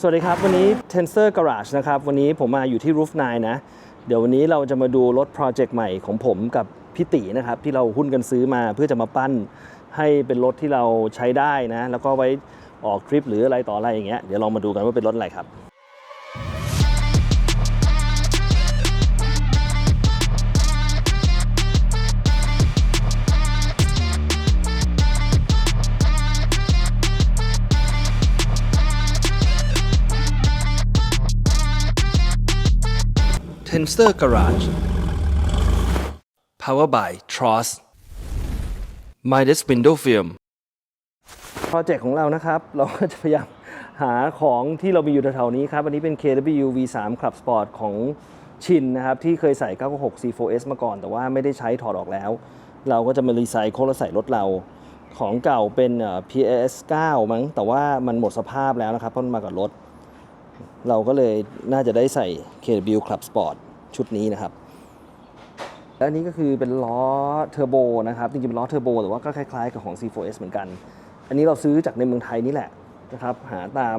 สวัสดีครับวันนี้ Tensor Garage นะครับวันนี้ผมมาอยู่ที่ Roof 9 นะเดี๋ยววันนี้เราจะมาดูรถโปรเจกต์ใหม่ของผมกับพี่ตินะครับที่เราหุ้นกันซื้อมาเพื่อจะมาปั้นให้เป็นรถที่เราใช้ได้นะแล้วก็ไว้ออกทริปหรืออะไรต่ออะไรอย่างเงี้ยเดี๋ยวลองมาดูกันว่าเป็นรถอะไรครับTensor Garage Powered by Tross Midas Window Film โปรเจกต์ของเรานะครับเราก็จะพยายามหาของที่เรามีอยู่แถวๆนี้ครับอันนี้เป็น KW V3 Club Sport ของชินนะครับที่เคยใส่996 C4S มาก่อนแต่ว่าไม่ได้ใช้ถอดออกแล้วเราก็จะมารีไซเคิลแล้วใส่รถเราของเก่าเป็นPAS 9 มั้งแต่ว่ามันหมดสภาพแล้วนะครับเพราะมันมากับรถเราก็เลยน่าจะได้ใส่ KW Club Sport ชุดนี้นะครับและอันนี้ก็คือเป็นล้อเทอร์โบนะครับจริงๆเป็นล้อเทอร์โบแต่ว่าก็คล้ายๆกับของ C4S เหมือนกันอันนี้เราซื้อจากในเมืองไทยนี่แหละนะครับหาตาม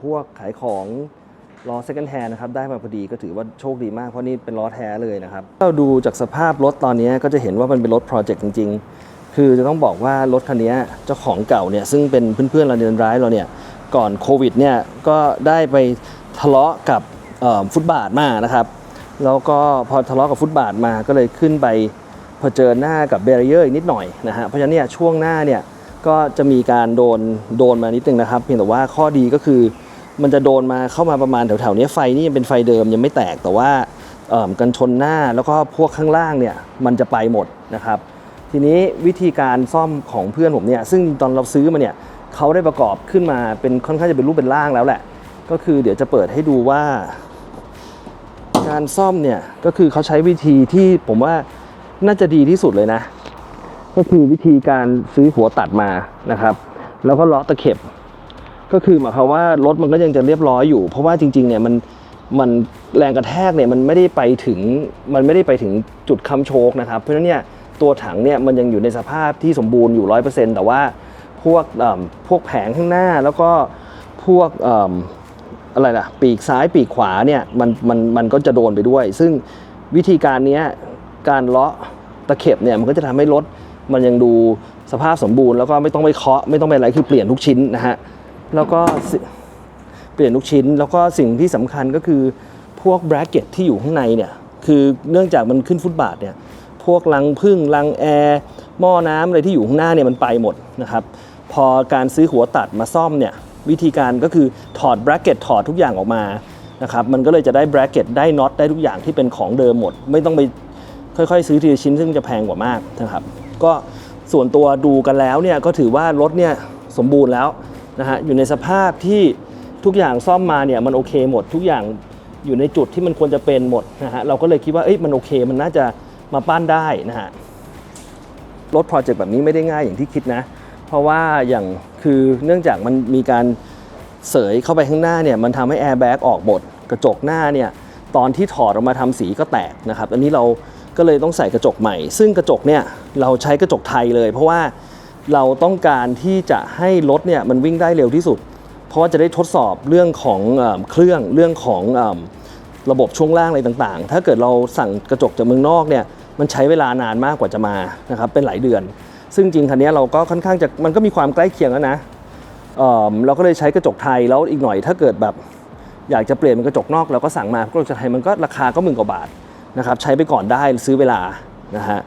พวกขายของล้อ second hand นะครับได้มาพอดีก็ถือว่าโชคดีมากเพราะนี่เป็นล้อแท้เลยนะครับเราดูจากสภาพรถตอนนี้ก็จะเห็นว่ามันเป็นรถโปรเจกต์จริงๆคือจะต้องบอกว่ารถคันนี้เจ้าของเก่าเนี่ยซึ่งเป็นเพื่อนๆเราเดินร้ายเราเนี่ยก่อนโควิดเนี่ยก็ได้ไปทะเลาะกับฟุตบาทมานะครับแล้วก็พอทะเลาะกับฟุตบาทมาก็เลยขึ้นไปเผชิญหน้ากับเบรียร์อีกนิดหน่อยนะฮะเพราะฉะนั้นเนี่ยช่วงหน้าเนี่ยก็จะมีการโดนมานิดนึงนะครับเพียงแต่ว่าข้อดีก็คือมันจะโดนมาเข้ามาประมาณแถวๆนี้ไฟนี่ยังเป็นไฟเดิมยังไม่แตกแต่ว่ากันชนหน้าแล้วก็พวกข้างล่างเนี่ยมันจะไปหมดนะครับทีนี้วิธีการซ่อมของเพื่อนผมเนี่ยซึ่งตอนเราซื้อมาเนี่ยเขาได้ประกอบขึ้นมาเป็นค่อนข้างจะเป็นรูปเป็นร่างแล้วแหละก็คือเดี๋ยวจะเปิดให้ดูว่าการซ่อมเนี่ยก็คือเขาใช้วิธีที่ผมว่าน่าจะดีที่สุดเลยนะก็คือวิธีการซื้อหัวตัดมานะครับแล้วก็ล้อตะเข็บก็คือหมายความว่ารถมันก็ยังจะเรียบร้อยอยู่เพราะว่าจริงๆเนี่ยมันแรงกระแทกเนี่ยมันไม่ได้ไปถึงจุดค้ำโชคนะครับเพราะฉะนั้นเนี่ยตัวถังเนี่ยมันยังอยู่ในสภาพที่สมบูรณ์อยู่ 100% แต่ว่าพวกแผงข้างหน้าแล้วก็พวกอะไรล่ะปีกซ้ายปีกขวาเนี่ยมันก็จะโดนไปด้วยซึ่งวิธีการนี้การเลาะตะเข็บเนี่ยมันก็จะทำให้รถมันยังดูสภาพสมบูรณ์แล้วก็ไม่ต้องไปเคาะไม่ต้องไปอะไรคือเปลี่ยนทุกชิ้นนะฮะแล้วก็เปลี่ยนทุกชิ้นแล้วก็สิ่งที่สำคัญก็คือพวกแบรเก็ตที่อยู่ข้างในเนี่ยคือเนื่องจากมันขึ้นฟุตบาทเนี่ยพวกรังผึ้งรังแอร์หม้อน้ำอะไรที่อยู่ข้างหน้าเนี่ยมันไปหมดนะครับพอการซื้อหัวตัดมาซ่อมเนี่ยวิธีการก็คือถอดแบรเก็ตถอดทุกอย่างออกมานะครับมันก็เลยจะได้แบรเก็ตได้น็อตได้ทุกอย่างที่เป็นของเดิมหมดไม่ต้องไปค่อยๆซื้อทีละชิ้นซึ่งจะแพงกว่ามากนะครับก็ส่วนตัวดูกันแล้วเนี่ยก็ถือว่ารถเนี่ยสมบูรณ์แล้วนะฮะอยู่ในสภาพที่ทุกอย่างซ่อมมาเนี่ยมันโอเคหมดทุกอย่างอยู่ในจุดที่มันควรจะเป็นหมดนะฮะเราก็เลยคิดว่ามันโอเคมันน่าจะมาปั้นได้นะฮะรถโปรเจกต์แบบนี้ไม่ได้ง่ายอย่างที่คิดนะเพราะว่าอย่างคือเนื่องจากมันมีการเสยเข้าไปข้างหน้าเนี่ยมันทำให้แอร์แบ็กออกหมดกระจกหน้าเนี่ยตอนที่ถอดออกมาทำสีก็แตกนะครับอันนี้เราก็เลยต้องใส่กระจกใหม่ซึ่งกระจกเนี่ยเราใช้กระจกไทยเลยเพราะว่าเราต้องการที่จะให้รถเนี่ยมันวิ่งได้เร็วที่สุดเพราะว่าจะได้ทดสอบเรื่องของเครื่องเรื่องของระบบช่วงล่างอะไรต่างๆถ้าเกิดเราสั่งกระจกจากเมืองนอกเนี่ยมันใช้เวลานานมากกว่าจะมานะครับเป็นหลายเดือนซึ่งจริงคันนี้เราก็ค่อนข้างจะมันก็มีความใกล้เคียงแล้วนะเราก็เลยใช้กระจกไทยแล้วอีกหน่อยถ้าเกิดแบบอยากจะเปลี่ยนเป็นกระจกนอกเราก็สั่งมากระจกไทยมันก็ราคาก็10,000 กว่าบาทนะครับใช้ไปก่อนได้ซื้อเวลานะฮะ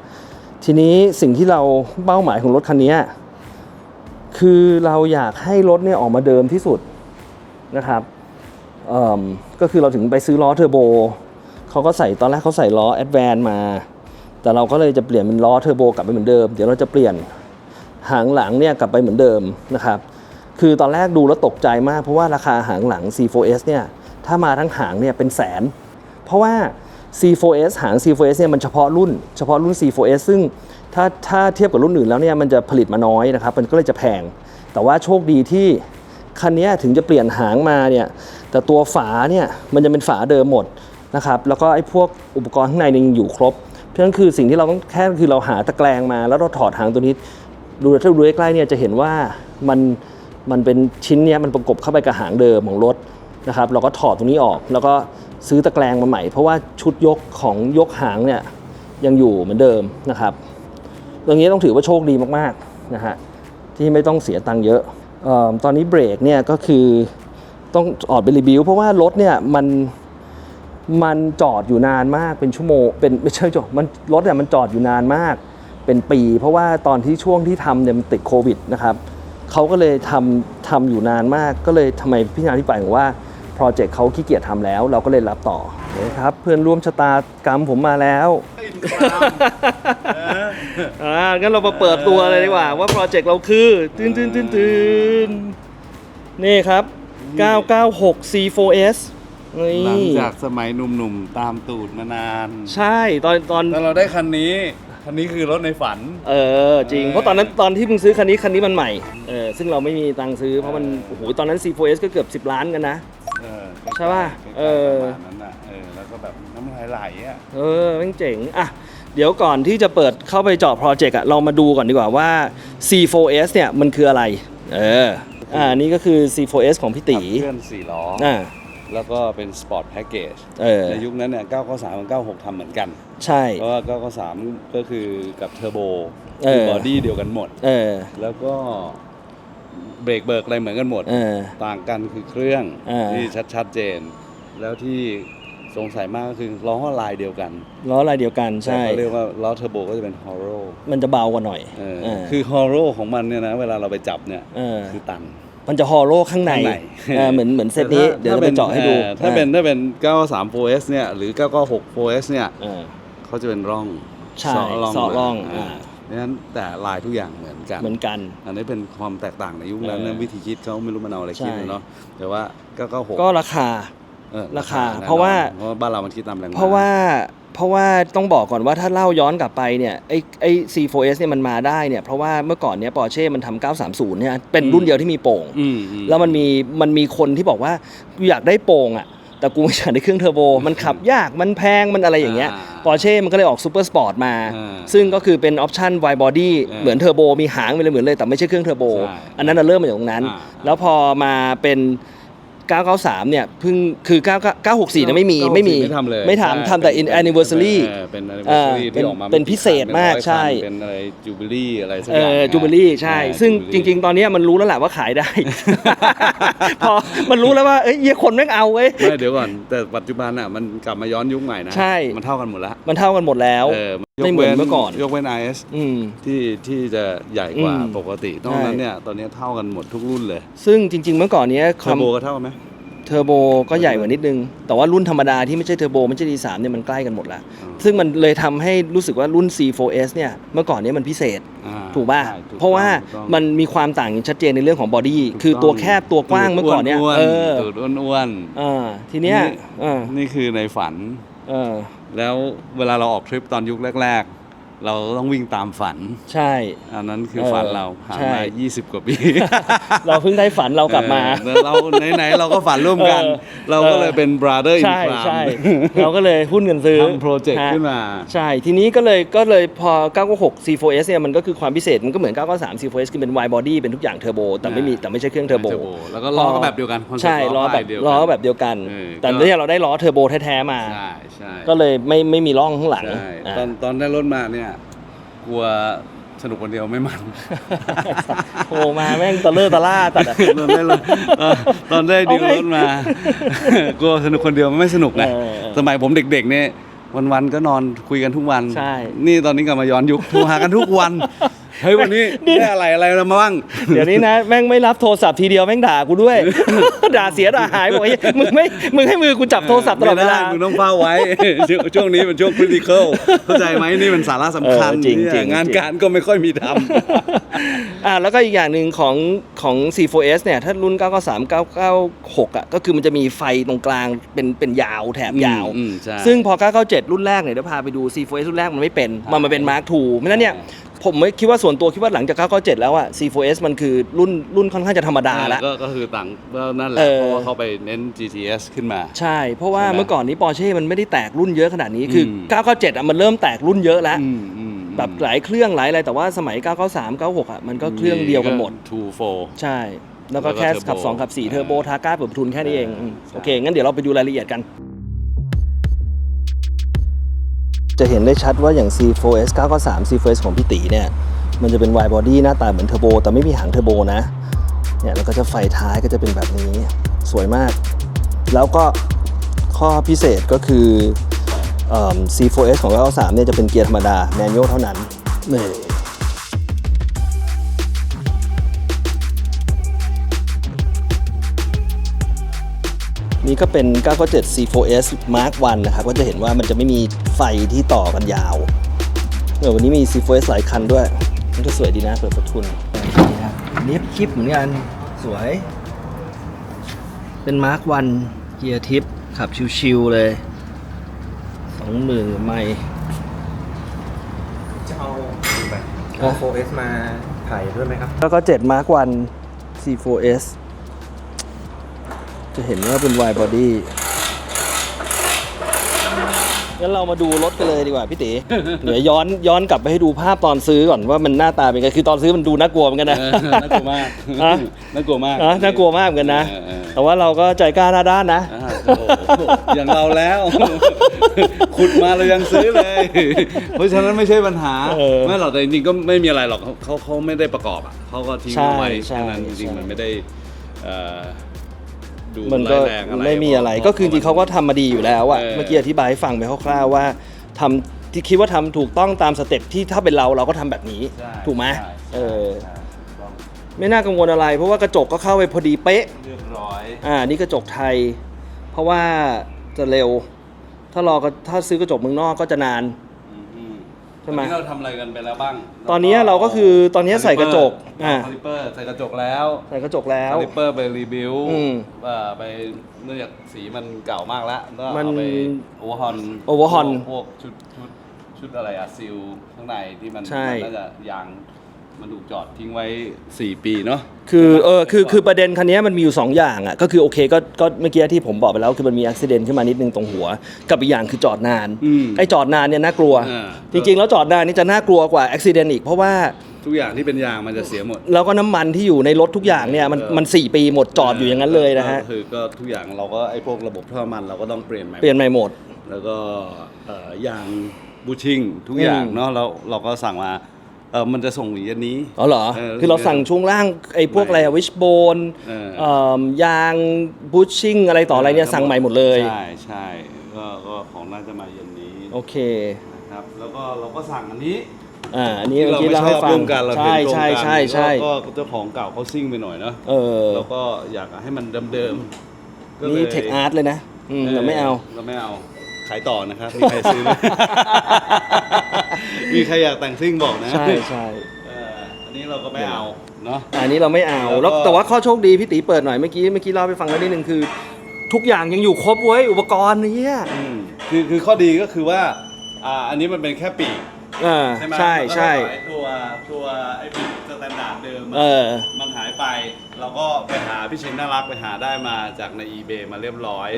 ทีนี้สิ่งที่เราเป้าหมายของรถคันนี้คือเราอยากให้รถเนี่ยออกมาเดิมที่สุดนะครับก็คือเราถึงไปซื้อล้อเทอร์โบเขาก็ใส่ตอนแรกเขาใส่ล้อแอดแวนซ์มาแต่เราก็เลยจะเปลี่ยนเป็นล้อเทอร์โบกลับไปเหมือนเดิมเดี๋ยวเราจะเปลี่ยนหางหลังเนี่ยกลับไปเหมือนเดิมนะครับคือตอนแรกดูแล้วตกใจมากเพราะว่าราคาหางหลัง C4S เนี่ยถ้ามาทั้งหางเนี่ยเป็นแสนเพราะว่า C4S หาง C4S เนี่ยมันเฉพาะรุ่น C4S ซึ่งถ้าเทียบกับรุ่นอื่นแล้วเนี่ยมันจะผลิตมาน้อยนะครับมันก็เลยจะแพงแต่ว่าโชคดีที่คันนี้ถึงจะเปลี่ยนหางมาเนี่ยแต่ตัวฝาเนี่ยมันจะเป็นฝาเดิมหมดนะครับแล้วก็ไอ้พวกอุปกรณ์ข้างในยังอยู่ครบเพราะฉะนั้นคือสิ่งที่เราต้องแค่คือเราหาตะแกรงมาแล้วเราถอดหางตัวนี้ดูใกล้ๆเนี่ยจะเห็นว่ามัน มันเป็นชิ้นเนี้ยมันประกบเข้าไปกับหางเดิมของรถนะครับเราก็ถอดตรงนี้ออกแล้วก็ซื้อตะแกรงมาใหม่เพราะว่าชุดยกของยกหางเนี่ยยังอยู่เหมือนเดิมนะครับตรงนี้ต้องถือว่าโชคดีมากๆนะฮะที่ไม่ต้องเสียตังค์เยอะตอนนี้เบรกเนี่ยก็คือต้องออกไปรีวิวเพราะว่ารถเนี่ยมันจอดอยู่นานมากเป็นชั่วโมงเป็นไม่ใช่จอดมันรถเนี่ยมันจอดอยู่นานมากเป็นปีเพราะว่าตอนที่ช่วงที่ทำเนี่ยมันติดโควิดนะครับเขาก็เลยทำอยู่นานมากก็เลยทำไมพี่นาที่ไปบอกว่าโปรเจกต์เขาขี้เกียจทำแล้วเราก็เลยรับต่อนะครับเพื่อนร่วมชะตากรรมผมมาแล้วงั้นเรามาเปิดตัวเลยดีกว่าว่าโปรเจกต์เราคือนี่ครับ996 C4S หลังจากสมัยหนุ่มๆตามตูดมานาน ใช่ตอนเราได้คันนี้คือรถในฝันจริงเพราะตอนที่มึงซื้อคันนี้มันใหม่ซึ่งเราไม่มีตังค์ซื้อเพราะมันโอ้โหตอนนั้น C4S ก็เกือบ10 ล้านกันนะใช่ป่ะประมาณนั้นน่ะแล้วก็แบบน้ำลายไหลอ่ะแม่งเจ๋งอ่ะเดี๋ยวก่อนที่จะเปิดเข้าไปเจาะโปรเจกต์อ่ะเรามาดูก่อนดีกว่าว่า C4S เนี่ยมันคืออะไรนี่ก็คือ C4S ของพี่ตีเคลื่อน4 ล้อแล้วก็เป็นสปอร์ตแพ็กเกจในยุคนั้นเนี่ย993กับ96ทำเหมือนกันใช่เพราะว่า993ก็คือกับเทอร์โบคือบอดี้เดียวกันหมดแล้วก็เบรกเบิกอะไรเหมือนกันหมดต่างกันคือเครื่องที่ชัดเจนแล้วที่สงสัยมากก็คือล้อลายเดียวกันใช่เขาเรียกว่าล้อเทอร์โบก็จะเป็นฮอโร่มันจะเบากว่าหน่อยคือฮอโร่ของมันเนี่ยนะเวลาเราไปจับเนี่ยคือตันมันจะฮอโร่ข้างในเหมือนเซตนี้เดี๋ยวเราไปเจาะให้ดูถ้าเป็น993 4S เนี่ยหรือ996 4S เนี่ยเขาจะเป็นร่องซอร่องนั้นแต่ลายทุกอย่างเหมือนกันอันนี้เป็นความแตกต่างในยุคนั้นวิธีคิดเขาไม่รู้มันเอาอะไรคิดเนาะแต่ว่า996ก็ราคาเพราะว่าบ้านเรามันคิดตามแรงเพราะว่าต้องบอกก่อนว่าถ้าเล่าย้อนกลับไปเนี่ยไอ้ C4S เนี่ยมันมาได้เนี่ยเพราะว่าเมื่อก่อนเนี่ยปอร์เช่มันทำ930เนี่ยเป็นรุ่นเดียวที่มีโป่งแล้วมันมีคนที่บอกว่าอยากได้โป่งอ่ะแต่กูไม่อยากได้เครื่องเทอร์โบมันขับยากมันแพงมันอะไรอย่างเงี้ยปอร์เช่มันก็เลยออกซูเปอร์สปอร์ตมาซึ่งก็คือเป็นออปชั่น wide body เหมือนเทอร์โบมีหางเหมือนเลยแต่ไม่ใช่เครื่องเทอร์โบอันนั้นเริ่มมาจากตรงนั้นแล้วพอมาเป็น993เนี่ยเพิ่งคือ964เนี่ยไม่ทำแต่ anniversary เป็น anniversary ที่ออกมาเป็นพิเศษมากใช่เป็นอะไร jubilee อะไรสักอย่างjubilee ใช่ซึ่งจริงๆตอนนี้มันรู้แล้วแหละว่าขายได้พอมันรู้แล้วว่าเอ้ยคนแม่งเอาเว้ยไม่เดี๋ยวก่อนแต่ปัจจุบันอ่ะมันกลับมาย้อนยุคใหม่นะมันเท่ากันหมดแล้วไม่เหมือนเมื่อก่อนยกเว้น IS ที่จะใหญ่กว่าปกตินอกนั้นเนี่ยตอนนี้เท่ากันหมดทุกรุ่นเลยซึ่งจริงๆเมื่อก่อนนี้เทอร์โบก็เท่ากันไหมเทอร์โบก็ใหญ่กว่านิดนึงแต่ว่ารุ่นธรรมดาที่ไม่ใช่เทอร์โบไม่ใช่ D3 เนี่ยมันใกล้กันหมดแล้วซึ่งมันเลยทำให้รู้สึกว่ารุ่น C4S เนี่ยเมื่อก่อนนี้มันพิเศษถูกป่ะเพราะว่ามันมีความต่างชัดเจนในเรื่องของบอดี้คือตัวแคบตัวกว้างเมื่อก่อนเนี่ยตูดอ้วนทีเนี้ยนี่คือในฝันแล้วเวลาเราออกทริปตอนยุคแรกเราต้องวิ่งตามฝันใช่อันนั้นคือฝันเราผ่านมา20 กว่าปีเราเพิ่งได้ฝันเรากลับมาเราไหนเราก็ฝันร่วมกันเราก็เลยเป็น brother in crime ใช่เราก็เลยหุ้นกันซื้อทำโปรเจกต์ขึ้นมาใช่ทีนี้ก็เลยพอ996 C4S เนี่ยมันก็คือความพิเศษมันก็เหมือน993 C4S คือเป็น wide body เป็นทุกอย่างเทอร์โบแต่ไม่ใช่เครื่องเทอร์โบแล้วก็ล้อก็แบบเดียวกันใช่ล้อแบบเดียวกันแต่เนี่ยเราได้ล้อเทอร์โบแท้ๆมาก็เลยไม่มีร่องข้างหลังตอนได้รถมาเนี่ยกลัวสนุกคนเดียวไม่มันโผล่มาแม่งตะล่าตัดตอนได้ดิวรถมากลัวสนุกคนเดียวไม่สนุกไงสมัยผมเด็กๆเนี่ยวันๆก็นอนคุยกันทุกวันนี่ตอนนี้กลับมาย้อนยุคโทรหากันทุกวันเฮ้ยวันนี้ได้อะไรมาบ้างเดี๋ยวนี้นะแม่งไม่รับโทรศัพท์ทีเดียวแม่งด่ากูด้วยด่าเสียด่าหายบอกมึงให้มือกูจับโทรศัพท์ตลอดเวลามึงต้องเฝ้าไว้ ช่วงนี้เป็นช่วง critical เข้าใจไหมนี่มันสาระสำคัญจริงงานการก็ไม่ค่อยมีทำแล้วก็อีกอย่างหนึ่งของ C4S เนี่ยถ้ารุ่น993 996อ่ะก็คือมันจะมีไฟตรงกลางเป็นยาวแถบยาวซึ่งพอ997รุ่นแรกเนี่ยเดี๋ยวพาไปดู C4S รุ่นแรกมันไม่เป็นมันเป็น Mark II เพราะฉะนั้นเนี่ยผมไม่คิดว่าส่วนตัวคิดว่าหลังจาก997แล้วอะ C4S มันคือรุ่นค่อนข้างจะธรรมดาแล้วก็คือต่างนั่นแหละเพราะว่าเขาไปเน้น GTS ขึ้นมาใช่เพราะว่าเมื่อก่อนนี้ Porsche มันไม่ได้แตกรุ่นเยอะขนาดนี้คือ997อะมันเริ่มแตกรุ่นเยอะแล้วแบบหลายเครื่องหลายอะไรแต่ว่าสมัย993 96อะมันก็เครื่องเดียวกันหมด2 4ใช่ แล้วก็แค่ขับ2ขับ4เทอร์โบทาก้าเปิดประทุนแค่นี้เองโอเคงั้นเดี๋ยวเราไปดูรายละเอียดกันจะเห็นได้ชัดว่าอย่าง C4S 993 C4S ของพี่ตีเนี่ยมันจะเป็น wide body หน้าตาเหมือนเทอร์โบแต่ไม่มีหางเทอร์โบนะเนี่ยแล้วก็จะไฟท้ายก็จะเป็นแบบนี้สวยมากแล้วก็ข้อพิเศษก็คือ C4S ของ993เนี่ยจะเป็นเกียร์ธรรมดาแมนนวลเท่านั้นนี่ก็เป็น 997 C4S Mark 1 นะครับก็จะเห็นว่ามันจะไม่มีไฟที่ต่อกันยาววันนี้มี C4S หลายคันด้วยมันก็สวยดีนะเปิดประทุนลิฟต์คลิปเหมือนกันสวยเป็น Mark 1 เกียร์ทิปขับชิวๆเลย20,000 ไมล์จะเอา 4S มาถ่ายด้วยไหมครับ แล้วก็7 Mark 1 C4S จะเห็นว่าเป็น wide body งั้นเรามาดูรถกันเลยดีกว่าพี่ตีเดี๋ยวย้อนกลับไปให้ดูภาพตอนซื้อก่อนว่ามันหน้าตาเป็นไงคือตอนซื้อมันดูน่ากลัวเหมือนกันนะน่ากลัวมากน่ากลัวมากน่ากลัวมากเหมือนกันนะแต่ว่าเราก็ใจกล้าหน้าด้านนะอย่างเราแล้วขุดมาเรายังซื้อเลยเพราะฉะนั้นไม่ใช่ปัญหาไม่หรอกแต่จริงๆก็ไม่มีอะไรหรอกเขาไม่ได้ประกอบอ่ะเขาก็ทิ้งเอาไว้แค่นั้นจริงๆมันไม่ได้มันก็ไม่มีอะไรก็คือจริงเขาก็ทำมาดีอยู่แล้วอะเมื่อกี้อธิบายให้ฟังไปคร่าวๆว่าทำที่คิดว่าทำถูกต้องตามสเต็ปที่ถ้าเป็นเราก็ทำแบบนี้ถูกไหมไม่น่ากังวลอะไรเพราะว่ากระจกก็เข้าไปพอดีเป๊ะเรียบร้อยนี่กระจกไทยเพราะว่าจะเร็วถ้าซื้อกระจกเมืองนอกก็จะนานใช่ไหมเราทำอะไรกันไปแล้วบ้างตอนนี้เราก็คือตอนนี้ใส่กระจกคาลิเปอร์ใส่กระจกแล้วคาลิเปอร์ไปรีบิวไปเนื่องจากสีมันเก่ามากแล้วก็เอาไปโอเวอร์ฮอนพวกชุดอะไรอะซิลข้างในที่มันน่าจะยางมันถูกจอดทิ้งไว้4 ปีเนาะคือประเด็นคันนี้มันมีอยู่2อย่างอ่ะก็คือโอเคก็เมื่อกี้ที่ผมบอกไปแล้วคือมันมีอุบิเหตุขึ้นมานิดนึงตรงหัวกับอีกอย่างคือจอดนานไอ้จอดนานเนี่ยน่ากลัวจริงๆแล้วจอดนานนี่จะน่ากลัวกว่าอุบิเหตุอีกเพราะว่าทุกอย่างที่เป็นยางมันจะเสียหมดแล้วก็น้ำมันที่อยู่ในรถทุกอย่างเนี่ยมัน4 ปีหมดจอดอยู่อย่างนั้นเลยนะฮะคือก็ทุกอย่างเราก็ไอ้พวกระบบท่อมันเราก็ต้องเปลี่ยนใหม่หมดแล้วก็ยางบูชิ่งทุกอย่างเนาะเราก็สั่งมามันจะส่งหวีอันนี้อ๋อเหรอคือเราสั่งช่วงล่างไอ้พวกอะไรวิชโบนยางบูชชิ่งอะไรต่ออะไรเนี่ยสั่งใหม่หมดเลยใช่ก็ของน่าจะมาเย็นนี้โอเคนะครับแล้วก็เราก็สั่งอันนี้อันนี้เราไม่ชอบร่วมกันเราใช่ก็เจ้าของเก่าเขาซิ่งไปหน่อยเนาะเราก็อยากให้มันเดิมๆนี่เทคอาร์ตเลยนะเราไม่เอาขายต่อนะครับมีใครซื้อมีใครอยากแต่งซิ่งบอกนะใช่อันนี้เราก็ไม่เอาเนาะอันนี้เราไม่เอาแล้วแต่ว่าข้อโชคดีพี่ตีเปิดหน่อยเมื่อกี้เล่าไปฟังแล้วนิดนึงคือทุกอย่างยังอยู่ครบเว้ยอุปกรณ์เนี่ยคือข้อดีก็คือว่าอันนี้มันเป็นแค่ปีกใช่ตัวไอ้ปีกสแตนดาร์ดเดิมมันหายไปเราก็ไปหาพี่ชินน่ารักไปหาได้มาจากใน eBay มาเรียบร้อย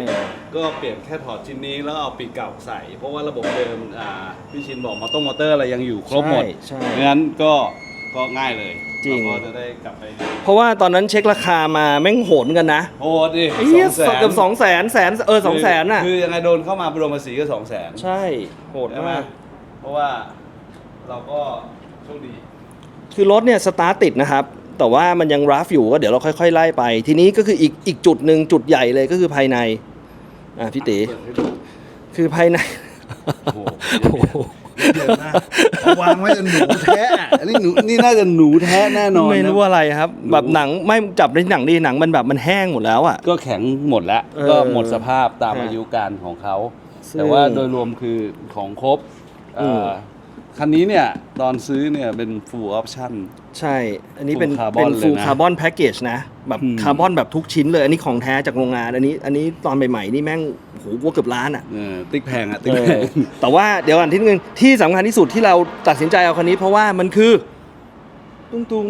ก็เปลี่ยนแค่ถอดชิ้นนี้แล้วเอาปีกเก่าใส่เพราะว่าระบบเดิมพี่ชินบอกมอเตอร์อะไรยังอยู่ครบหมดงั้นก็ง่ายเลยจริงก็จะได้กลับไปเพราะว่าตอนนั้นเช็คราคามาแม่งโหดกันนะโหดดิเกือบ200,000 200,000น่ะคือยังไงโดนเข้ามารวมภาษีก็200,000ใช่โหดมากเพราะว่าเราก็โชคดีคือรถเนี่ยสตาร์ทติดนะครับแต่ว่ามันยังรัฟอยู่ก็เดี๋ยวเราค่อยๆไล่ไปทีนี้ก็คืออีกจุดหนึ่งจุดใหญ่เลยก็คือภายในพี่ตีคือภายในเดี๋ยวนะวางไว้จนหนูแท้นี่น่าจะหนูแท้แน่นอนไม่รู้อะไรครับแบบหนังไม่จับในหนังดีหนังมันแบบมันแห้งหมดแล้วอ่ะก็แข็งหมดแล้วก็หมดสภาพตามอายุการของเขาแต่ว่าโดยรวมคือของครบคันนี้เนี่ยตอนซื้อเนี่ยเป็น full option ใช่อันนี้เป็น full carbon package นะแบบคาร์บอนแบบทุกชิ้นเลยอันนี้ของแท้จากโรงงานอันนี้ตอนใหม่ๆนี่แม่งโหเกือบล้านอ่ะติ๊กแพงแต่ว่าเดี๋ยวก่อนที่นึงที่สำคัญที่สุดที่เราตัดสินใจเอาคันนี้เพราะว่ามันคือตุง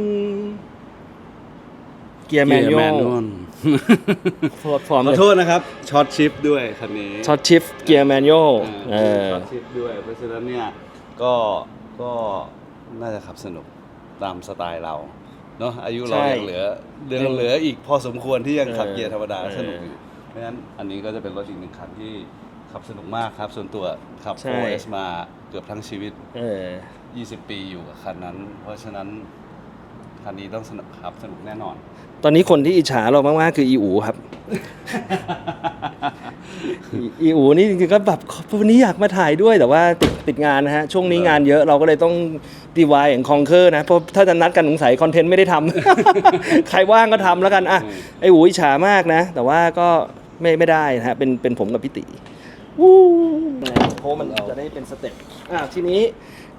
เกียร์แมนนวลขอโทษนะครับช็อตชิฟด้วยคันนี้ช็อตชิฟเกียร์แมนนวลช็อตชิฟด้วยเพราะฉะนั้นเนี่ยก็น่าจะขับสนุกตามสไตล์เรา เนาะอายุเรายังเหลืออีกพอสมควรที่ยังขับเกียร์ธรรมดาสนุกอยู่เพราะฉะนั้นอันนี้ก็จะเป็นรถอีกหนึ่งคันที่ขับสนุกมากครับส่วนตัวขับ 4S มาเกือบทั้งชีวิต20 ปีอยู่กับคันนั้นเพราะฉะนั้นคันนี้ต้องสนุกครับสนุกแน่นอน ตอนนี้คนที่อิจฉาเรามากๆคืออีอูครับ อีอูนี่จริงๆก็แบบวันนี้อยากมาถ่ายด้วยแต่ว่าติดงานนะฮะช่วงนี้งานเยอะเราก็เลยต้องดีวายอย่างคองเคอร์นะเพราะถ้าจะนัดกันสงสัยคอนเทนต์ไม่ได้ทำ ใครว่างก็ทำแล้วกันอ่ะไออูอิจฉามากนะแต่ว่าก็ไม่ได้นะฮะเป็นผมกับพี่ติวู้เพราะมันจะได้เป็นสเต็ปทีนี้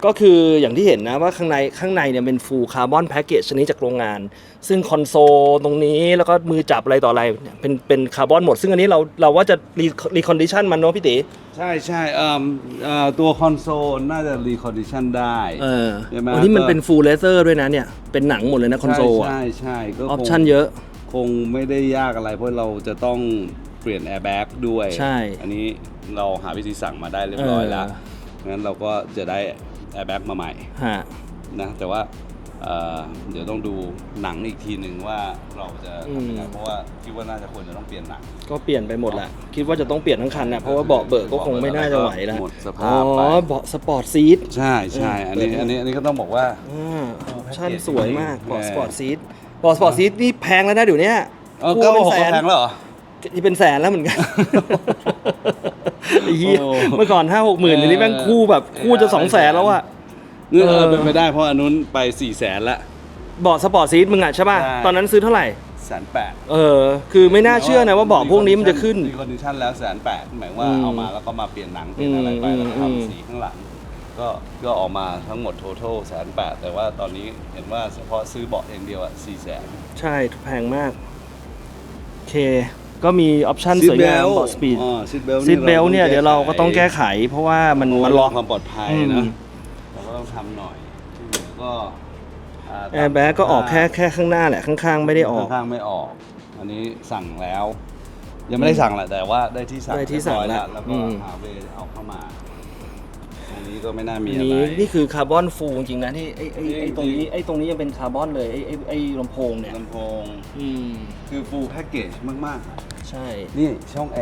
ก็คืออย่างที่เห็นนะว่าข้างในเนี่ยเป็นฟูลคาร์บอนแพ็กเกจชนิดจากโรงงานซึ่งคอนโซลตรงนี้แล้วก็มือจับอะไรต่ออะไรเนี่ยเป็นคาร์บอนหมดซึ่งอันนี้เราว่าจะรีคอนดิชันมันเนาะพี่ติใช่ตัวคอนโซลน่าจะรีคอนดิชันได้ใช่ไหมวันนี้มันเป็นฟูลเลเซอร์ด้วยนะเนี่ยเป็นหนังหมดเลยนะคอนโซลใช่ก็ออปชั่นเยอะคงไม่ได้ยากอะไรเพราะเราจะต้องเปลี่ยนแอร์แบ็กด้วยใช่อันนี้เราหาวิธีสั่งมาได้เรียบร้อยแล้วงั้นเราก็จะได้แอร์แบ็กมาใหม่นะแต่ว่าเดี๋ยวต้องดูหนังอีกทีหนึ่งว่าเราจะทำยังไงเพราะว่าคิดว่าน่าจะควรจะต้องเปลี่ยนหนังก็เปลี่ยนไปหมดแหละคิดว่าจะต้องเปลี่ยนทั้งคันนะเพราะว่าเบาะเบิกก็คงไม่น่าจะไหวแล้วหมดสภาพไปเบาะสปอร์ตซีทใช่อันนี้ก็ต้องบอกว่าชั้นสวยมากเบาะสปอร์ตซีทนี่แพงแล้วนะเดี๋ยวนี้ก็เป็นแสนแล้วเหรอนี่เป็นแสนแล้วเหมือนกันเมื่อก่อน 5-6 หมื่นทีนี้แม่งคู่แบบคู่จะ 200,000 แล้วอะเป็นไปได้เพราะอันนู้นไป 400,000 ละเบาะสปอร์ตซีทมึงอ่ะใช่ป่ะตอนนั้นซื้อเท่าไหร่180,000คือไม่น่าเชื่อนะว่าเบาะพวกนี้มันจะขึ้นรีคอนดิชันแล้ว180,000หมายว่าเอามาแล้วก็มาเปลี่ยนหนังเปลี่ยนอะไรไปแล้วทำสีข้างหลังก็ออกมาทั้งหมด total 180,000แต่ว่าตอนนี้เห็นว่าเฉพาะซื้อเบาะเองเดียวอ่ะ 400,000 ใช่แพงมากโอเคก็มีออปชั่นสวยงามเบาะสปีดซีทเบลเนี่ยเดี๋ยวเราก็ต้องแก้ไขเพราะว่ามันล็อกความปลอดภัยนะเราก็ต้องทำหน่อยที่เหลือก็แอร์แบ็กก็ออกแค่ข้างหน้าแหละข้างๆไม่ได้ออกข้างๆไม่ออกอันนี้สั่งแล้วยังไม่ได้สั่งแหละแต่ว่าได้ที่สั่งแล้วแล้วก็หาเวย์เอาเข้ามาอันนี้ก็ไม่น่ามีอะไรนี่คือคาร์บอนฟูลจริงนะที่ไอ้ตรงนี้ยังเป็นคาร์บอนเลยไอ้ลำโพงเนี่ยลำโพงคือฟูลแพ็กเกจมากๆใช่นี่ช่องแอ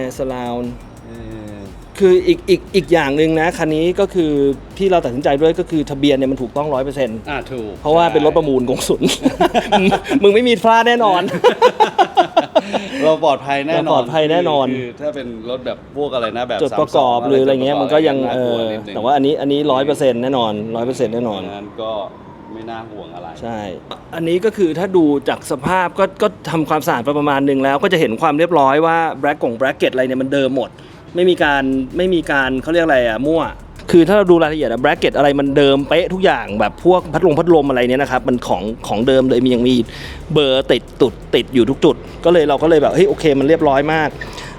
ร์สราวด์คืออีกอย่างหนึ่งนะคันนี้ก็คือที่เราตัดสินใจด้วยก็คือทะเบียนเนี่ยมันถูกต้อง 100% ถูกเพราะว่าเป็นรถประมูลกงสุล มึงไม่มีพลาดแน่นอน เราปลอดภัยแน่นอนคือถ้าเป็นรถแบบพวกอะไรนะแบบจดประกอบหรืออะไรเงี้ยมันก็ยังแต่ว่าอันนี้ 100% แน่นอน 100% แน่นอนนั้นก็ไม่น่าห่วงอะไรใช่อันนี้ก็คือถ้าดูจากสภาพก็ทำความสะอาดประมาณนึงแล้วก็จะเห็นความเรียบร้อยว่าแบล็กเก็ตอะไรเนี่ยมันเดิมหมดไม่มีการเขาเรียกอะไรมั่วคือถ้าเราดูรายละเอียดแบล็กเก็ตอะไรมันเดิมเป๊ะทุกอย่างแบบพวกพัดลมอะไรเนี่ยนะครับมันของเดิมเลยยังมีเบอร์ติดอยู่ทุกจุดเราก็เลยแบบเฮ้ยโอเคมันเรียบร้อยมาก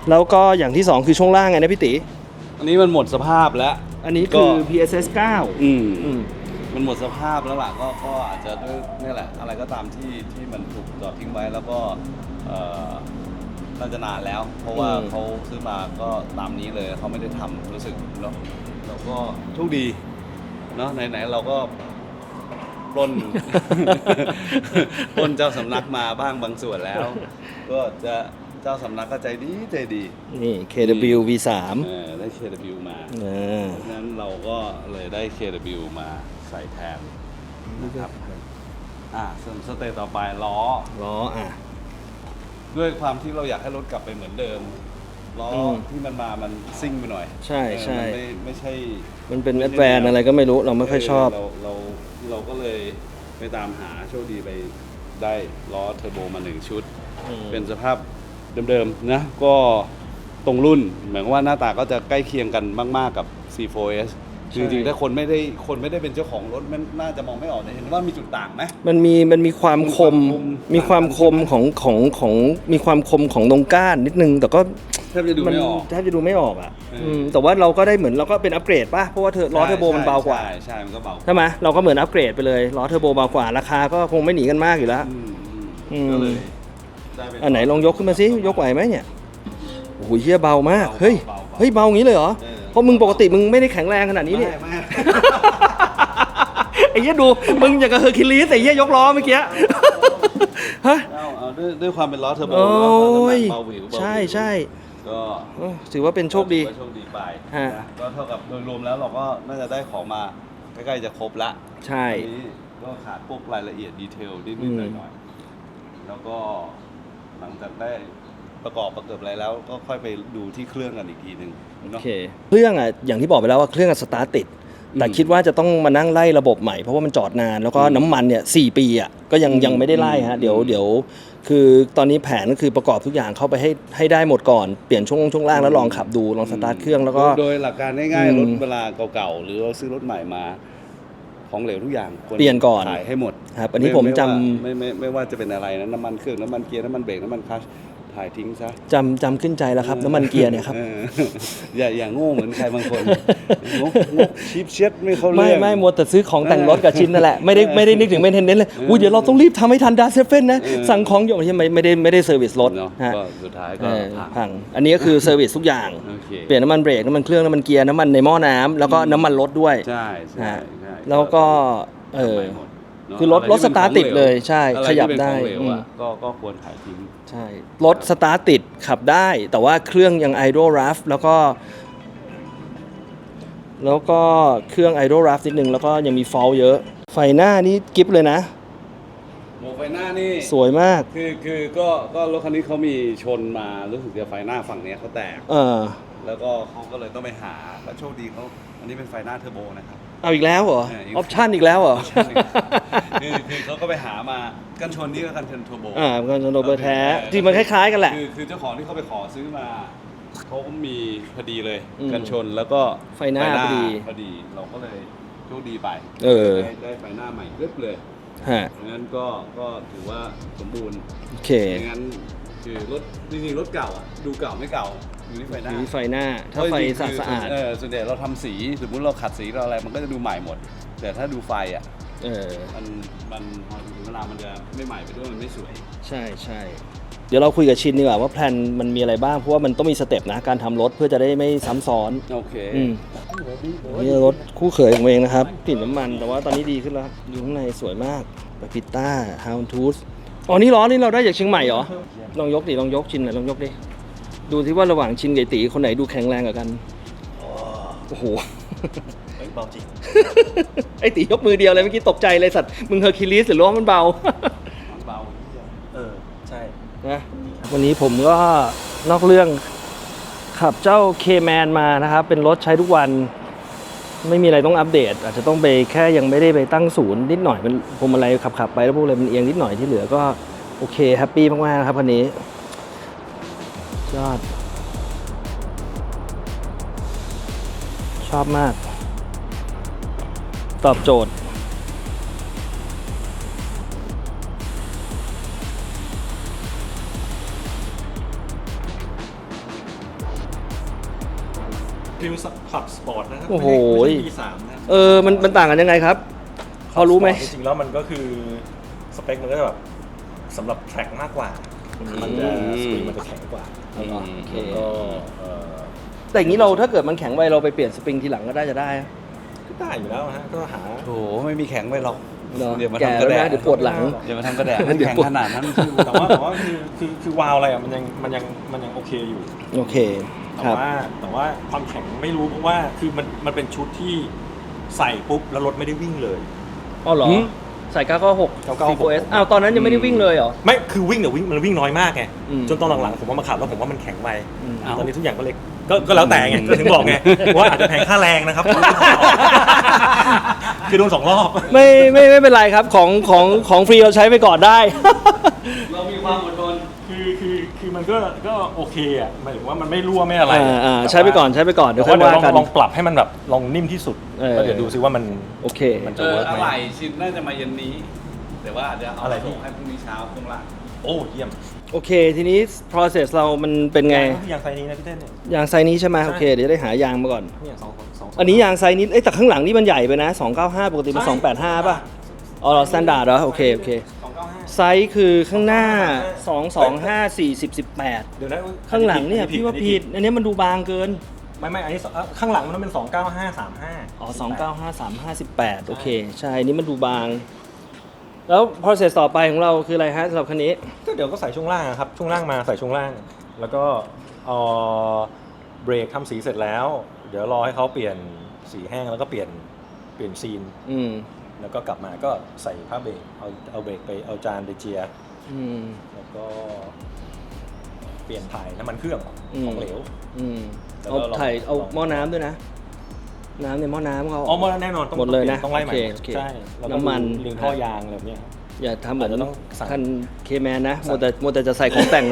แล้วก็อย่างที่2คือช่วงล่างไงนะพี่ติอันนี้มันหมดสภาพแล้วอันนี้คือ PSS 9มันหมดสภาพแล้วล่ะก็อาจจะด้วยนี่แหละอะไรก็ตามที่มันถูกจอดทิ้งไว้แล้วก็น่าจะนานแล้วเพราะว่าเขาซื้อมาก็ตามนี้เลยเขาไม่ได้ทำรู้สึกแล้วเราก็โชคดีเนาะไหนเราก็ปล้นเจ้าสำนักมาบ้างบางส่วนแล้วก็จะเจ้าสำนักก็ใจดีนี่ KW V3 ได้ KW มาเพราะฉะนั้นเราก็เลยได้ KW มาใส่แทนนะครับส่วนสเตจต่อไปล้อด้วยความที่เราอยากให้รถกลับไปเหมือนเดิมล้อที่มันซิ่งไปหน่อยใช่ไม่ใช่มันเป็นแอดแวนอะไรก็ไม่รู้เราไม่ค่อยชอบเราก็เลยไปตามหาโชคดีไปได้ล้อเทอร์โบมา1ชุดเป็นสภาพเดิมๆนะก็ตรงรุ่นเหมือนว่าหน้าตาก็จะใกล้เคียงกันมากๆกับ C4S จริงๆถ้าคนไม่ได้เป็นเจ้าของรถมันน่าจะมองไม่ออกเห็นว่ามีจุดต่างไหมมันมีความคมมีความคมของตรงก้านนิดนึงแต่ก็แทบจะดูไม่ออกอ่ะแต่ว่าเราก็ได้เหมือนเราก็เป็นอัปเกรดป่ะเพราะว่าล้อเทอร์โบมันเบากว่าใช่มันก็เบาใช่ไหมเราก็เหมือนอัปเกรดไปเลยล้อเทอร์โบเบากว่าราคาก็คงไม่หนีกันมากอยู่แล้วก็เลยอันไหนลองยกขึ้นมาสิยกไหวไหมเนี่ยโอ้โหเหี้ยเบามากเฮ้ยเบาอย่างนี้เลยเหรอเพราะมึงปกติมึงไม่ได้แข็งแรงขนาดนี้เนี่ย ไอ้เหี้ยดูมึงอย่างกับเฮอร์คิวลิสไอ้เหี้ยยกล้อเมื่อกี้ฮะ เอาด้วยความเป็นล้อเทอร์โบ โอ้ย เบาหวิว ใช่ ก็ ถือว่าเป็นโชคดี โชคดีไป ฮะ นะก็เท่ากับโดยรวมแล้วเราก็น่าจะได้ของมาใกล้ๆจะครบละ ใช่ อันนี้ก็ขาดพวกรายละเอียดดีเทลนิดๆหน่อยๆแล้วก็หลังจากได้ประกอบประเกิดอะไรแล้ว ก็ค่อยไปดูที่เครื่องกันอีกทีหนึ่ง โอ เนาะ เคเครื่องอ่ะอย่างที่บอกไปแล้วว่าเครื่องสตาร์ทติดแต่คิดว่าจะต้องมานั่งไล่ระบบใหม่เพราะว่ามันจอดนานแล้วก็น้ำมันเนี่ย4 ปีอ่ะก็ยังไม่ได้ไล่ฮะเดี๋ยวคือตอนนี้แผนก็คือประกอบทุกอย่างเข้าไปให้ได้หมดก่อนเปลี่ยนช่วงล่างแล้วลองขับดูลองสตาร์ทเครื่องแล้วก็ โดยหลักการง่ายๆรถเวลาเก่าๆหรือเราซื้อรถใหม่มาของเหลวทุกอย่างควร เปลี่ยนก่อน ขายให้หมด ครับอันนี้ผมจำ ไม่ว่าจะเป็นอะไรนะน้ำมันเครื่องน้ำมันเกียร์น้ำมันเบรกน้ำมันคลัตช์ถ่ายทิ้งซะ จำขึ้นใจแล้วครับน้ำมันเกียร์เนี่ยครับ อออย่างโง่เหมือนใครบางคนงกชิปเช็ดไม่เข้าเรื่อง ไม่มัวแต่ซื้อของแต่งรถกับชิ้นนั่นแหละไม่ได้นึกถึงเมนเทนเนนเลยอุ้ยเดี๋ยวเราต้องรีบทำให้ทันดาเซเว่นนะสั่งของอยู่ที่ไม่ได้เซอร์วิสรถ เนาะ ฮะ ก็สุดท้ายก็พัง พังอันนี้ก็คือเซอร์วิสทุกอย่าง โอเค เปลี่ยนน้ำมันเบรกน้ำมันเครื่องน้ำมันเกียร์น้ำมันในหม้อน้ำแล้วก็น้ำมันรถด้วย ใช่ ฮะ ใช่ แล้วก็ ทำใหม่หมดเนะ คือรถ ะไที่ สตาร์ทติดเลยใช่ อะไร ขยับ ที่เป็น ได้ ของเหลว อืม อะก็ควรขายทิ้ง ใช่รถสตาร์ทติดขับได้ แต่ว่าเครื่องยัง idle rough แล้วก็เครื่อง idle rough นิดนึงแล้วก็ยังมี fault เยอะ ไฟหน้านี่กิฟเลยนะ โมไฟหน้านี่ สวยมาก คือก็รถคันนี้เขามีชนมารู้สึกจะไฟหน้าฝั่งเนี้ยเขาแตก แล้วก็เขาก็เลยต้องไปหาแล้วโชคดีเขาอันนี้เป็นไฟหน้าเทอร์โบนะครับ เอาอีกแล้วเหรอ เอออีก ออปชั่นอีกแล้วเหรอ คือเขาก็ไปหามากันชนนี่ก็กันชนเทอร์โบ กันชนโดเบอร์แท้จริงมันคล้ายๆกันแหละ คือเจ้าของที่เขาไปขอซื้อมาเขาก็มีพอดีเลย อืม กันชนแล้วก็ ไฟหน้าพอดี พอดีเราก็เลยโชคดีไป ได้ไฟหน้าใหม่กริบเลย ฮะ งั้นก็ถือว่าสมบูรณ์ โอเค งั้นคือรถจริงๆรถเก่าอ่ะดูเก่าไม่เก่าอยู่ที่ไฟหน้า มีไฟหน้าถ้าไฟสะอาด ส่วนใหญ่เราทำสีสมมติเราขัดสีเราอะไรมันก็จะดูใหม่หมด แต่ถ้าดูไฟอ่ะ มันพอถึงเวลามันจะไม่ใหม่ไปด้วยมันไม่สวย ใช่เดี๋ยวเราคุยกับชินดีกว่าว่าแพลนมันมีอะไรบ้างเพราะว่ามันต้องมีสเต็ปนะการทำรถเพื่อจะได้ไม่ซ้ำซ้อน โอเค นี่รถคู่เขยของเองนะครับกลิ่นน้ำมันแต่ว่าตอนนี้ดีขึ้นแล้วอยู่ข้างในสวยมากปาปิต้าฮาวทูสอ๋อนี่ล้อนี่เราได้จากเชียงใหม่เหรอลองยกดิลองยกชินหน่อยลองยกดิดูที่ว่าระหว่างชินกับตีคนไหนดูแข็งแรงกว่ากันโอ้โห เบาจริง ไอตียกมือเดียวเลยเมื่อกี้ตกใจเลยสัตว์มึงเฮอร์คิวลิสหรือล้อมันเบา เบา ใช่ นะวันนี้ผมก็นอกเรื่องขับเจ้า K-Man มานะครับ เป็นรถใช้ทุกวันไม่มีอะไรต้องอัปเดต อาจจะต้องไปแค่ยังไม่ได้ไปตั้งศูนย์นิดหน่อยเป็นพวงมาลัยขับไปแล้วพวกอะไรมันเอียงนิดหน่อยที่เหลือก็โอเคแฮปปี้มากๆนะครับคันนี้ยอดชอบมาก ตอบโจทย์ ฟิลขับสปอร์ตนะครั โอ้โห ไม่ใช่ B3 นะ มันต่างกันยังไงครับ พอรู้ไหม จริงๆแล้วมันก็คือสเปคมันก็จะแบบสำหรับแทร็กมากกว่า มันจะสปริงมันจะแข็งกว่า โอเค แล้วก็ แต่อย่างนี้เราถ้าเกิดมันแข็งไปเราไปเปลี่ยนสปริงทีหลังก็ได้จะได้อะ ก็ได้อยู่แล้วฮะก็หา โถไม่มีแข็งไปหรอก เนอะ เดี๋ยวมา แก่ ทำกระ แล้ว แดะ นะเดี๋ยวปวดหลัง เดี๋ยวมาทำกระแดะ เดี๋ยว แข็ง ปวด ขนาดนั้น แต่ว่าคือวาล์วอะไรอ่ะมันยังโอเคอยู่ โอเค แต่ ครับ ว่าความแข็งไม่รู้เพราะว่าคือมันเป็นชุดที่ใส่ปุ๊บแล้วรถไม่ได้วิ่งเลย อ๋อเหรอ ใส่996 C4S อ้าวตอนนั้นยังไม่ได้วิ่งเลยเหรอ ไม่คือวิ่งแต่มันวิ่งน้อยมากไง อืม จนตอนหลังๆผมว่ามาขับแล้วผมว่ามันแข็งไป อืม ตอนนี้ทุกอย่างก็เล็กก็แล้วแต่ไงก็ถึงบอกไงว่าอาจจะแพงค่าแรงนะครับ คือโดน2 รอบ ไม่เป็นไรครับของฟรีเราใช้ไปก่อนได้ เรามีความอดทน คือมันก็โอเคอ่ะหมายถึงว่ามันไม่รั่วไม่อะไร ใช้ไปก่อนเดี๋ยวค่อย เดี๋ยว ว่ากัน ลองปรับให้มันแบบลองนิ่มที่สุด แล้วเดี๋ยวดูซิว่ามัน โอเค มันจะเวิร์ก อะ ไหม ไหล่ชิ้นน่าจะมาเย็นนี้ แต่ว่าอาจจะเอา อะไร ส่งให้พรุ่งนี้เช้าเครื่องล่าง โอ้เยี่ยม โอเค ทีนี้ process เรามันเป็นไง ก็คือยางไซส์นี้นะพี่เต้นเนี่ย ยางไซส์นี้ใช่ไหมโอเค เดี๋ยวได้หายางมาก่อน เนี่ยสอง อันนี้ยางไซส์นี้แต่ข้างหลังนี่มันใหญ่ไปนะ 295 ปกติมัน 285 ป่ะ อ๋อสแตนดาร์ดเหรอ โอเค 295 ไซส์คือข้างหน้า 225 40 18 เดี๋ยวนะ ข้างหลังเนี่ยพี่ว่าผิด อันนี้มันดูบางเกิน ไม่อันนี้ข้างหลังมันต้องเป็น29535อ๋อ295 358โอเคใช่นี่มันดูบาง แล้ว process ต่อไปของเราคืออะไรฮะสำหรับคันนี้ก็เดี๋ยวก็ใส่ช่วงล่างครับช่วงล่างมาใส่ช่วงล่างแล้วก็เบรกทำสีเสร็จแล้วเดี๋ยวรอให้เขาเปลี่ยนสีแห้งแล้วก็เปลี่ยนซีนแล้วก็กลับมาก็ใส่ผ้าเบรกเอาเบรกไปเอาจานไปเจียแล้วก็เปลี่ยนถ่ายน้ำมันเครื่องของเหลวเอาถ่ายเอาหม้อน้ำด้วยนะน้ำในหม้อน้ำเขาหม้อแน่นอนหมดเลยนะต้องไล่ใหม่ใช่น้ำมันลิงท่อยางอะไรแบบนี้อย่าทำเหมือนท่านเคแมนนะโมแต่จะใส่ของแต่ง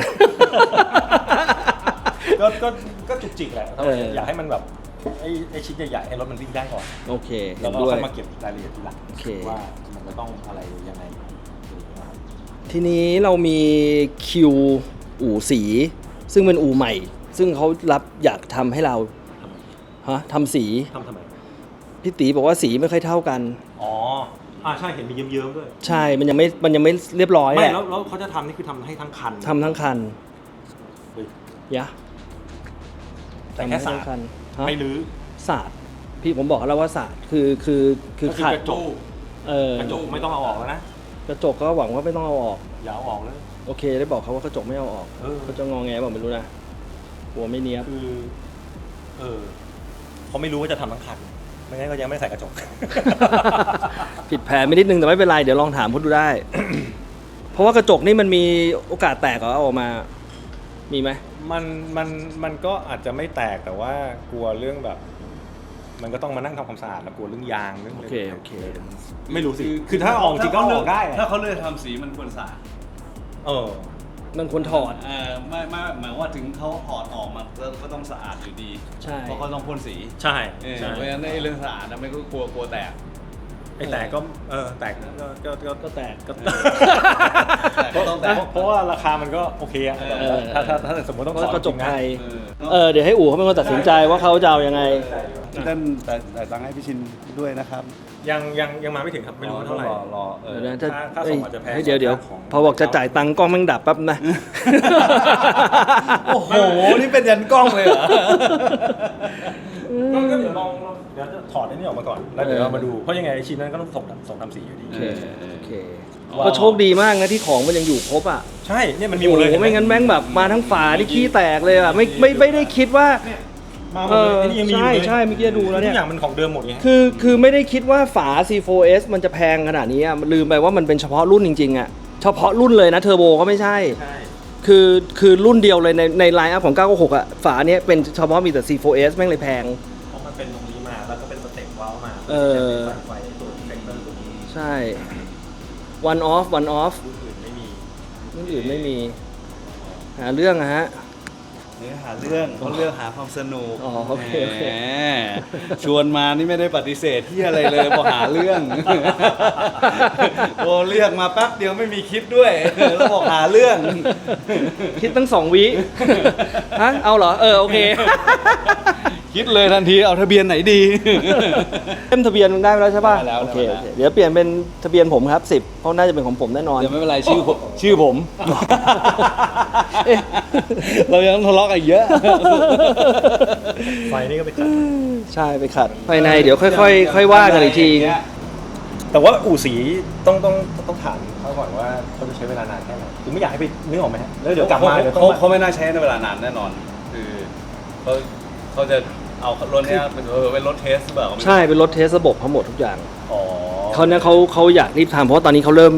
ก็จุกจิกแหละอยากให้มันแบบไอ้ชิ้นใหญ่ๆให้รถมันวิ่งได้ก่อนโอเคแล้วเราค่อยมาเก็บรายละเอียดทีหลังว่ามันจะต้องอะไรยังไงทีนี้เรามีคิวอู่สีซึ่งเป็นอู่ใหม่ซึ่งเขารับอยากทำให้เราทำสีทำไมพี่ตีบอกว่าสีไม่ค่อยเท่ากันใช่เห็นมีเยิ้มๆด้วยใช่มันยังไม่เรียบร้อยไม่แล้วเขาจะทำนี่คือทำให้ทั้งคันทั้งคันยะแต่แค่สาดไม่รื้อสาดพี่ผมบอกแล้วว่าสาดคือขัดกระจกไม่ต้องเอาออกแล้วนะกระจกก็หวังว่าไม่ต้องเอาออกอย่าเอาออกเลยโอเคได้บอกเขาว่ากระจกไม่เอาออกเขาจะงอแงบอกไม่รู้นะหัวไม่เนี้ยคือเขาไม่รู้ว่าจะทำทั้งคันไม่งั้นก็ยังไม่ใส่กระจก ผิดแผนไม่นิดนึงแต่ไม่เป็นไรเดี๋ยวลองถามเขาดูได้ เพราะว่ากระจกนี่มันมีโอกาสแตกเอาออกมามีไหมมันก็อาจจะไม่แตกแต่ว่ากลัวเรื่องแบบมันก็ต้องมานั่งทำความสะอาดแล้วกลัวเรื่องยางเรื่องโอเคไม่รู้สิคือถ้าออกจริงก็ออกได้ถ้าเขาเลือกทำสีมันควรสะอาดมันควรถอดไม่หมายว่าถึงเขาถอดออกมาก็ต้องสะอาดอยู่ดีใช่เพราะเขาต้องพ่นสีใช่เพราะฉะนั้นเรื่องสะอาดนะไม่ก็กลัวแตกแตกก็แตกก็แตกก็ต้องแตกเพราะว่าราคามันก็โอเคอะถ้าสมมติต้องกระจกไทยเดี๋ยวให้อู่เขาเป็นคนตัดสินใจว่าเขาจะเอายังไงท่านแต่ตังค์ให้พี่ชินด้วยนะครับยังมาไม่ถึงครับไม่รู้เท่าไหร่รอถ้าส่งอาจจะแพงเดี๋ยวพอบอกจะจ่ายตังค์กล้องมันดับแป๊บนะโอ้โหนี่เป็นยันกล้องเลยเหรอก็เดี๋ยวจะถอดไอ้นี่ออกมาก่อนแล้วเดี๋ยวเรามาดูเพราะยังไงชิ้นนั้นก็ต้องส่งทำสีอยู่ดีโอเคก็โชคดีมากนะที่ของมันยังอยู่ครบอ่ะใช่เนี่ยมันมีหมดเลยไม่งั้นแม่งแบบมาทั้งฝาที่ขี้แตกเลยอ่ะไม่ได้คิดว่าใช่เมื่อกี้ดูแล้วเนี่ยทุกอย่างมันของเดิมหมดไงคือไม่ได้คิดว่าฝา C4S มันจะแพงขนาดนี้ลืมไปว่ามันเป็นเฉพาะรุ่นจริงๆอ่ะเฉพาะรุ่นเลยนะเทอร์โบก็ไม่ใช่คือรุ่นเดียวเลยในไลน์อัพของ996อ่ะฝาเนี้ยเป็นเฉพาะมีแต่ C4S แม่งเลยแพงเพราะมันเป็นตรงนี้มาแล้วก็เป็นสเต็ปว้าวมาไฟตัวเซนเตอร์ตัวนี้ใช่ one off รุ่นอื่นไม่มีหาเรื่องฮะหาเรื่องเขาเลือกหาความสนุกโอเคชวนมานี่ไม่ได้ปฏิเสธที่อะไรเลยพอหาเรื่องโอ้เรียกมาแป๊บเดียวไม่มีคิดด้วยแล้วบอกหาเรื่องคิดตั้ง2 วิฮะเอาเหรอโอเคคิดเลยทันทีเอาทะเบียนไหนดีเต็มทะเบียนได้แล้วใช่ป่ะโอเคเดี๋ยวเปลี่ยนเป็นทะเบียนผมครับ10เพราะน่าจะเป็นของผมแน่นอนเดี๋ยวไม่เป็นไรชื่อผมเรายังทะเลาะกันเยอะไฟนี่ก็ไปขัดใช่ไปขัดภายในเดี๋ยวค่อยว่ากันอีกทีแต่ว่าอู่สีต้องถามเขาก่อนว่าเขาจะใช้เวลานานแค่ไหนคือไม่อยากให้ไปนึกออกไหมฮะแล้วเดี๋ยวกลับมาเขาไม่น่าใช้ในเวลานานแน่นอนคือเขาจะเอารถนี้เป็นรถเทสหรือเปล่าใช่เป็นรถเทสระบบทั้งหมดทุกอย่างเขาอยากรีบทำเพราะตอนนี้เขาเริ่ม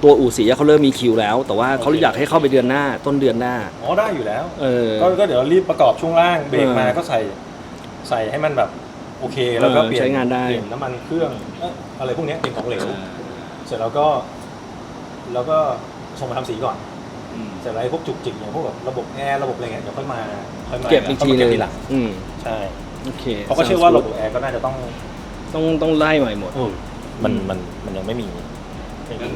ตัวอู่สีเขาเริ่มมีคิวแล้วแต่ว่าเขาอยากให้เข้าไปเดือนหน้าต้นเดือนหน้าได้อยู่แล้วก็เดี๋ยวรีบประกอบช่วงล่างเบรกมาก็ใส่ให้มันแบบโอเคแล้วก็เปลี่ยนใช้งานได้เปลี่ยนน้ำมันเครื่องอะไรพวกนี้เป็นของเหลวเสร็จแล้วก็ส่งมาทำสีก่อนเสร็จแล้วพวกจุกจิกอย่างพวกแบบระบบแอร์ระบบอะไรเงี้ยเดี๋ยวค่อยมาเก็บอีกทีนึงใช่โอเคเขาก็เชื่อว่าระบบแอร์ก็น่าจะต้องไล่ใหม่หมดมันยังไม่มี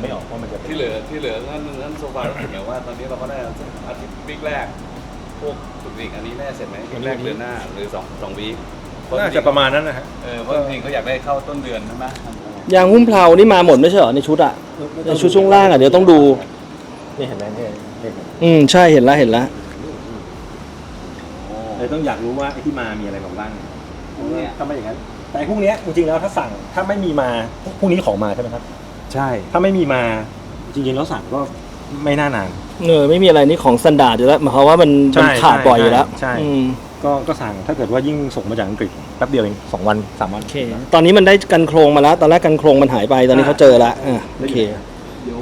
ไม่ออกว่ามันจะที่เหลือนั่นโซฟาหมายว่าตอนนี้เราก็ได้อาทิตย์วีคแรกพวกจุกจิกอันนี้แน่เสร็จไหมวีคแรกเดือนหน้าหรือ2 วีคน่าจะประมาณนั้นนะฮะเพราะจริงเขาอยากได้เข้าต้นเดือนใช่ไหมยางหุ้มเพลานี่มาหมดไม่ใช่เหรอในชุดในชุดช่วงล่างเดี๋ยวต้องดูนี่เห็นไหมใช่เห็นแล้ว เลยต้องอยากรู้ว่าไอ้ที่มามีอะไรบ้างถ้าไม่อย่างนั้นแต่พวกเนี้ยจริงๆแล้วถ้าสั่งถ้าไม่มีมาพวกนี้ของมาใช่ไหมครับ ใช่ ถ้าไม่มีมาจริงๆแล้วสั่งก็ไม่น่านาน ไม่มีอะไรนี่ของสแตนดาร์ดอยู่แล้วหมายความว่ามันขาดบ่อยอยู่แล้ว ใช่ก็สั่งถ้าเกิดว่ายิ่งส่งมาจากอังกฤษแป๊บเดียวเอง2 วัน 3 วัน โอเคตอนนี้มันได้กันโครงมาแล้วตอนแรกกันโครงมันหายไปตอนนี้เขาเจอแล้วโอเค เดี๋ยว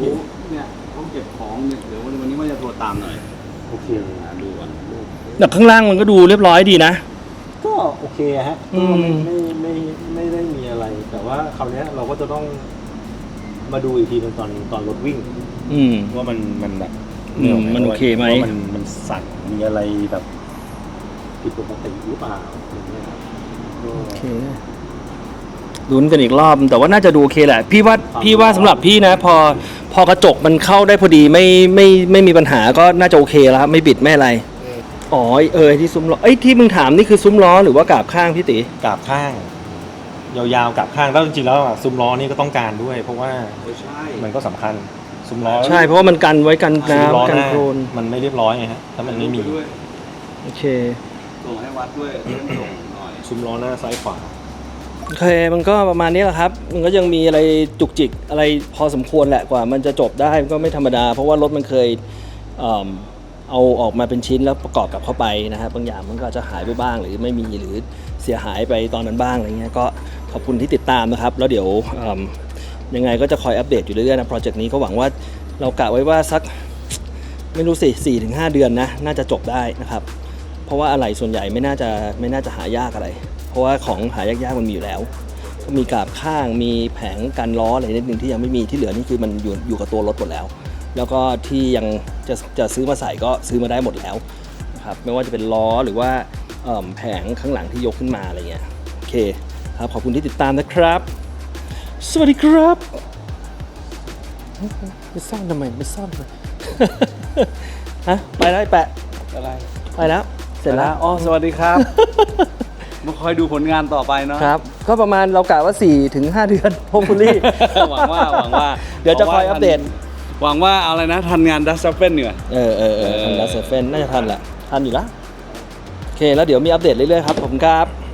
เนี่ยต้องเก็บของเนี่ยเดี๋ยววันนี้ว่าจะโทรตามหน่อย โอเค ดูก่อน แต่ข้างล่างมันก็ดูเรียบร้อยดีนะ ก็โอเคฮะก็ไม่ได้มีอะไร แต่ว่าคราวนี้เราก็จะต้องมาดูอีกทีตอนรถวิ่งว่ามันแบบ มันโอเคไหม ว่ามันสั่นมีอะไรแบบผิดปกติหรือเปล่าอย่างเงี้ยครับ โอเคลุ้นกันอีกรอบแต่ว่าน่าจะดูโอเคแหละพี่ว่าสำหรับพี่นะพอกระจกมันเข้าได้พอดีไม่มีปัญหาก็น่าจะโอเคแล้วครับไม่บิดไม่อะไรอ๋อที่ซุ้มล้อที่มึงถามนี่คือซุ้มล้อหรือว่ากาบข้างพี่ติกาบข้างยาวๆกาบข้างแล้วจริงๆแล้วซุ้มล้อนี่ก็ต้องการด้วย เพราะว่ามันก็สำคัญซุ้มล้อใช่เพราะว่ามันกันไว้กันน้ำกันโคลนมันไม่เรียบร้อยไงฮะถ้ามันไม่มีโอเคส่งให้วัดด้วยส่งหน่อยซุ้มล้อหน้าซ้ายขวาโอเคมันก็ประมาณนี้แหละครับมันก็ยังมีอะไรจุกจิกอะไรพอสมควรแหละกว่ามันจะจบได้ก็ไม่ธรรมดาเพราะว่ารถมันเคยเอาออกมาเป็นชิ้นแล้วประกอบกับเข้าไปนะฮะบางอย่างมันก็จะหายไปบ้างหรือไม่มีหรือเสียหายไปตอนนั้นบ้างอะไรเงี้ยก็ขอบคุณที่ติดตามนะครับแล้วเดี๋ยวยังไงก็จะคอยอัปเดตอยู่เรื่อยๆนะโปรเจกต์นี้ก็หวังว่าเรากะไว้ว่าสักไม่รู้สิ4-5 เดือนนะน่าจะจบได้นะครับเพราะว่าอะไรส่วนใหญ่ไม่น่าจะหายากอะไรเพราะว่าของหายากๆมันมีอยู่แล้วก็มีกาบข้างมีแผงกันล้ออะไรนิดนึงที่ยังไม่มีที่เหลือนี่คือมันอยู่กับตัวรถหมดแล้วแล้วก็ที่ยังจะซื้อมาใส่ก็ซื้อมาได้หมดแล้วนะครับไม่ว่าจะเป็นล้อหรือว่าแผงข้างหลังที่ยกขึ้นมาอะไรเงี้ยโอเคครับขอบคุณที่ติดตามนะครับสวัสดีครับไม่ซ่อนทำไมไม่ซ่อนเลย ฮะไปแล้วไอ้แปะอะไรไปแล้วเสร็จแล้วอ๋อสวัสดีครับ มาคอยดูผลงานต่อไปเนาะครับก็ประมาณเรากะว่า 4-5 เดือนโฮมฟูลี่ หวังว่าเดี๋ยวจะคอยอัปเดตหวังว่าอะไรนะทันงานดัสซัฟเฟนเหรอทันดัสซัฟเฟนน่าจะทันแหละทันอยู่แล้วโอเคแล้วเดี๋ยวมีอัปเดตเรื่อยๆครับผมครับ